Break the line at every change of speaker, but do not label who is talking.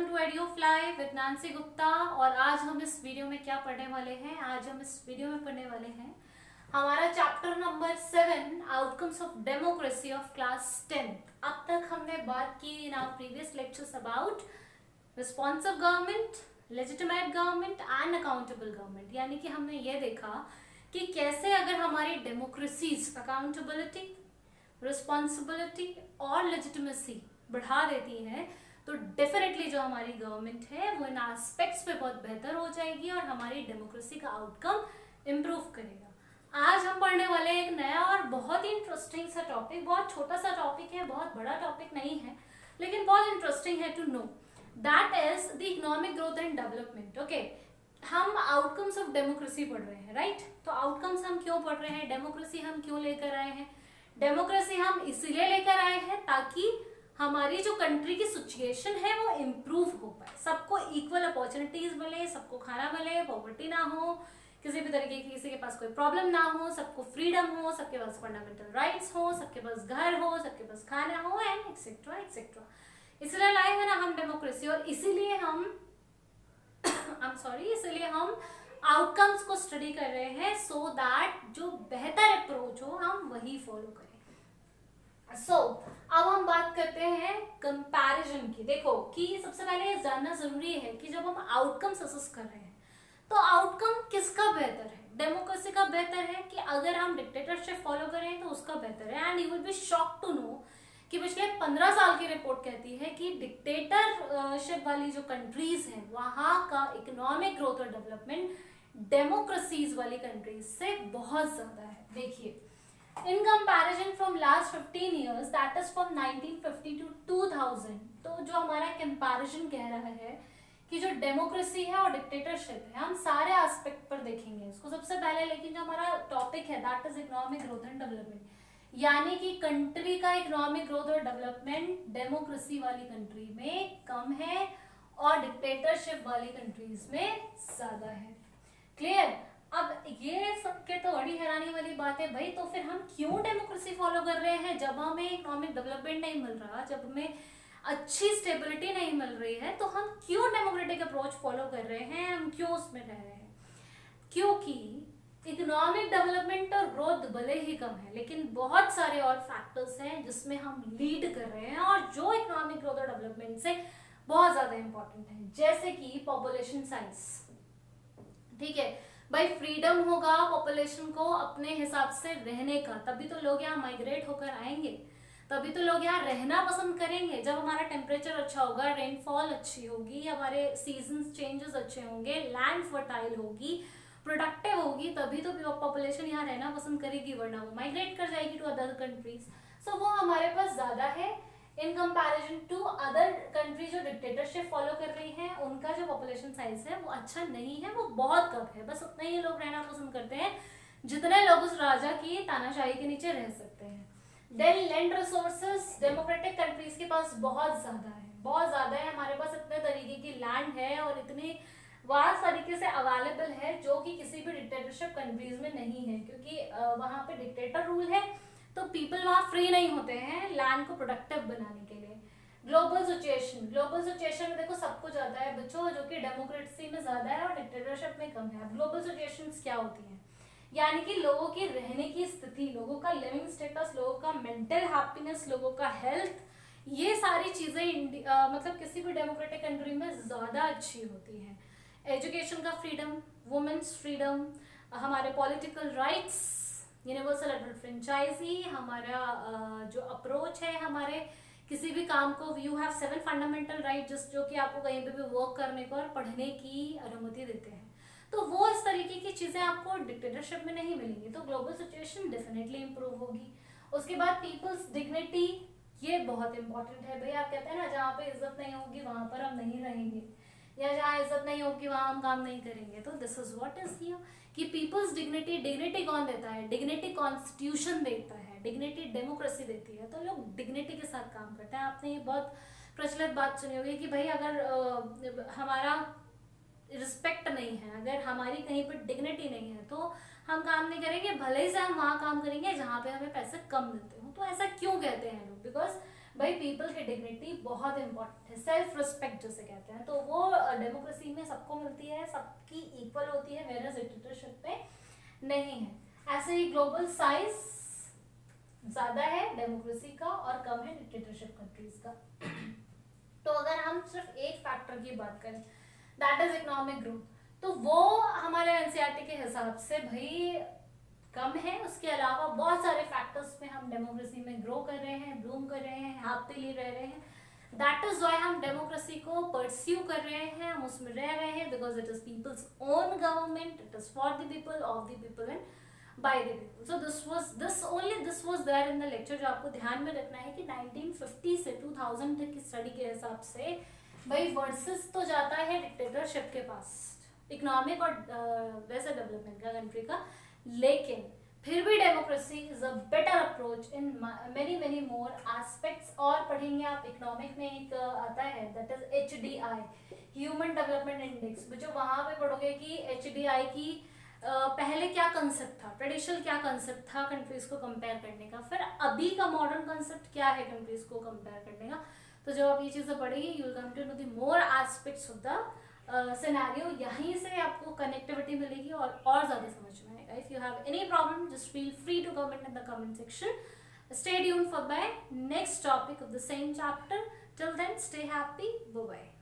Welcome to एडियो fly with Nancy Gupta. और आज हम इस वीडियो में क्या पढ़ने वाले हैं? आज हम इस वीडियो में पढ़ने वाले हैं हमारा chapter number 7 outcomes of democracy of class 10th। अब तक हमने बात की in our previous lectures about responsive government, legitimate government and accountable government. यानी कि हमने ये देखा कि कैसे अगर हमारी डेमोक्रेसीज अकाउंटेबिलिटी, रिस्पॉन्सिबिलिटी और लेजिटिमेसी बढ़ा देती है तो डेफिनेटली जो हमारी गवर्नमेंट है वो इन एस्पेक्ट्स पे बहुत बेहतर हो जाएगी और हमारी डेमोक्रेसी का आउटकम इम्प्रूव करेगा। आज हम पढ़ने वाले हैं एक नया और बहुत ही इंटरेस्टिंग सा टॉपिक। बहुत छोटा सा टॉपिक है, बहुत बड़ा टॉपिक नहीं है, लेकिन बहुत इंटरेस्टिंग है to know. That is the economic growth and development. Okay, हम आउटकम्स ऑफ डेमोक्रेसी पढ़ रहे हैं, राइट? तो आउटकम्स हम क्यों पढ़ रहे हैं, डेमोक्रेसी हम क्यों लेकर आए हैं? डेमोक्रेसी हम इसीलिए लेकर आए हैं ताकि हमारी जो कंट्री की सिचुएशन है वो इम्प्रूव हो पाए, सबको इक्वल अपॉर्चुनिटीज मिले, सबको खाना मिले, पॉवर्टी ना हो, किसी भी तरीके की किसी के पास कोई प्रॉब्लम ना हो, सबको फ्रीडम हो, सबके पास फंडामेंटल राइट्स हो, सबके पास घर हो, सबके पास खाना हो एंड एक्सेट्रा एक्सेट्रा। इसलिए लाए हैं ना हम डेमोक्रेसी। और इसीलिए हम इसीलिए हम आउटकम्स को स्टडी कर रहे हैं सो दैट जो बेहतर अप्रोच हो हम वही फॉलो करें। अब हम बात करते हैं कंपैरिजन की। देखो कि सबसे पहले ये जानना जरूरी है कि जब हम आउटकम्स असेस कर रहे हैं तो आउटकम किसका बेहतर है? डेमोक्रेसी का बेहतर है कि अगर हम डिक्टेटरशिप फॉलो करें तो उसका बेहतर है? And you will be shock to know कि पिछले 15 साल की रिपोर्ट कहती है कि डिक्टेटरशिप वाली जो कंट्रीज हैं वहां का इकोनॉमिक ग्रोथ और डेवलपमेंट डेमोक्रेसीज वाली कंट्रीज से बहुत ज्यादा है। देखिए, in comparison from last 15 years, that is from 1950 to 2000, तो जो हमारा कंपैरिजन कह रहा है कि जो डेमोक्रेसी है और डिक्टेटरशिप है, हम सारे एस्पेक्ट पर देखेंगे इसको सबसे पहले। लेकिन जो हमारा टॉपिक है that is economic growth and development, यानी कि कंट्री का इकोनॉमिक ग्रोथ और डेवलपमेंट डेमोक्रेसी वाली कंट्री में कम है और डिक्टेटरशिप वाली कंट्रीज में ज्यादा है। क्लियर? अब ये सबके तो बड़ी हैरानी वाली बात है भाई, तो फिर हम क्यों डेमोक्रेसी फॉलो कर रहे हैं जब हमें इकोनॉमिक डेवलपमेंट नहीं मिल रहा, जब हमें अच्छी स्टेबिलिटी नहीं मिल रही है, तो हम क्यों डेमोक्रेटिक अप्रोच फॉलो कर रहे हैं, हम क्यों उसमें रह रहे हैं? क्योंकि इकोनॉमिक डेवलपमेंट और ग्रोथ भले ही कम है लेकिन बहुत सारे और फैक्टर्स हैं जिसमें हम लीड कर रहे हैं और जो इकोनॉमिक ग्रोथ और डेवलपमेंट से बहुत ज्यादा इंपॉर्टेंट है, जैसे कि पॉपुलेशन साइज। ठीक है भाई, फ्रीडम होगा पॉपुलेशन को अपने हिसाब से रहने का, तभी तो लोग यहाँ माइग्रेट होकर आएंगे, तभी तो लोग यहाँ रहना पसंद करेंगे। जब हमारा टेम्परेचर अच्छा होगा, रेनफॉल अच्छी होगी, हमारे सीजन्स चेंजेस अच्छे होंगे, लैंड फर्टाइल होगी, प्रोडक्टिव होगी, तभी तो पॉपुलेशन यहाँ रहना पसंद करेगी, वरना वो माइग्रेट कर जाएगी टू अदर कंट्रीज। सो वो हमारे पास ज्यादा है in comparison to other country जो डिक्टेटरशिप फॉलो कर रही हैं। उनका जो पॉपुलेशन साइज है वो अच्छा नहीं है, वो बहुत कम है, बस उतने ही लोग रहना पसंद करते हैं जितने लोग उस राजा की तानाशाही के नीचे रह सकते हैं। Then land resources democratic countries के पास बहुत ज्यादा है, बहुत ज्यादा है। हमारे पास इतने तरीके की लैंड है और इतनी वास्ट तरीके से अवेलेबल है जो कि किसी भी डिक्टेटरशिप कंट्रीज में नहीं है, क्योंकि वहां पे डिक्टेटर रूल है तो पीपल वहां फ्री नहीं होते हैं लैंड को प्रोडक्टिव बनाने के लिए। ग्लोबल सिचुएशन में देखो सब कुछ आता है बच्चों, जो कि डेमोक्रेसी में ज्यादा है और डिक्टेटरशिप में कम है। ग्लोबल सिचुएशंस क्या होती हैं? यानी कि लोगों की रहने की स्थिति, लोगों का लिविंग स्टेटस, लोगों का मेंटल हैप्पीनेस, लोगों का हेल्थ, ये सारी चीजें मतलब किसी भी डेमोक्रेटिक कंट्री में ज्यादा अच्छी होती हैं। एजुकेशन का फ्रीडम, वुमेन्स फ्रीडम, हमारे political rights, universal adult franchise, हमारा जो अप्रोच है हमारे किसी भी काम को, यू हैव 7 फंडामेंटल राइट जो कि आपको कहीं पे भी वर्क करने को और पढ़ने की अनुमति देते हैं। तो वो इस तरीके की चीजें आपको डिक्टेटरशिप में नहीं मिलेंगी, तो ग्लोबल सिचुएशन डेफिनेटली इंप्रूव होगी। उसके बाद पीपल्स डिग्निटी, ये बहुत इंपॉर्टेंट है भाई। आप कहते हैं ना जहाँ पे इज्जत नहीं होगी वहां पर हम नहीं रहेंगे, या जहाँ इज्जत नहीं होगी वहां हम काम नहीं करेंगे। तो this is what is here कि पीपल्स डिग्निटी कौन देता है? डिग्निटी कॉन्स्टिट्यूशन देता है, डिग्निटी डेमोक्रेसी देती है, तो लोग डिग्निटी के साथ काम करते हैं। आपने ये बहुत प्रचलित बात सुनी होगी कि भाई अगर हमारा रिस्पेक्ट नहीं है, अगर हमारी कहीं पर डिग्निटी नहीं है तो हम काम नहीं करेंगे, भले ही से हम वहां काम करेंगे जहाँ पे हमें पैसे कम मिलते हो। तो ऐसा क्यों कहते हैं लोग? बिकॉज भाई पीपल की डिग्निटी बहुत इंपॉर्टेंट है, सेल्फ रिस्पेक्ट जिसे कहते हैं, तो वो डेमोक्रेसी में सबको मिलती है, सबकी इक्वल होती है, वेयर डिक्टेटरशिप में नहीं है। ऐसे ही ग्लोबल साइज ज्यादा है डेमोक्रेसी का और कम है डिक्टेटरशिप कंट्रीज का। तो अगर हम सिर्फ एक फैक्टर की बात करें दैट इज इकोनॉमिक ग्रोथ, तो वो हमारे एनसीईआरटी के हिसाब से भाई कम है। उसके अलावा बहुत सारे फैक्टर्स में हम डेमोक्रेसी में ग्रो कर रहे हैं, ब्लूम कर रहे हैं, हैप्पीली रह रहे हैं। दैट इज वाई हम डेमोक्रेसी को परस्यू कर रहे हैं, हम उसमें रह रहे हैं, because it is people's own government, it is for the people, of the people and by the people. So this was there in the lecture. जो आपको ध्यान में रखना है कि 1950 से 2000 तक की स्टडी के हिसाब से भाई वर्सेस तो जाता है डिक्टेटरशिप के पास इकोनॉमिक और वैसे डेवलपमेंट का कंट्री का, लेकिन फिर भी democracy is a better approach in many many more aspects. और पढ़ेंगे आप इकोनॉमिक में एक आता है that is HDI, human development index, जो वहां पे पढ़ोगे कि HDI की पहले क्या कंसेप्ट था, ट्रेडिशनल क्या कंसेप्ट था कंट्रीज को कंपेयर करने का, फिर अभी का मॉडर्न कंसेप्ट क्या है कंट्रीज को कंपेयर करने का। तो जब आप ये चीजें पढ़ेंगे you will come to know the more aspects of the scenario. यहीं से आपको कनेक्टिविटी मिलेगी और ज्यादा समझ में आएगा। If you have any problem just feel free to comment in the comment section. Stay tuned for my next topic of the same chapter. Till then, stay happy. Bye bye.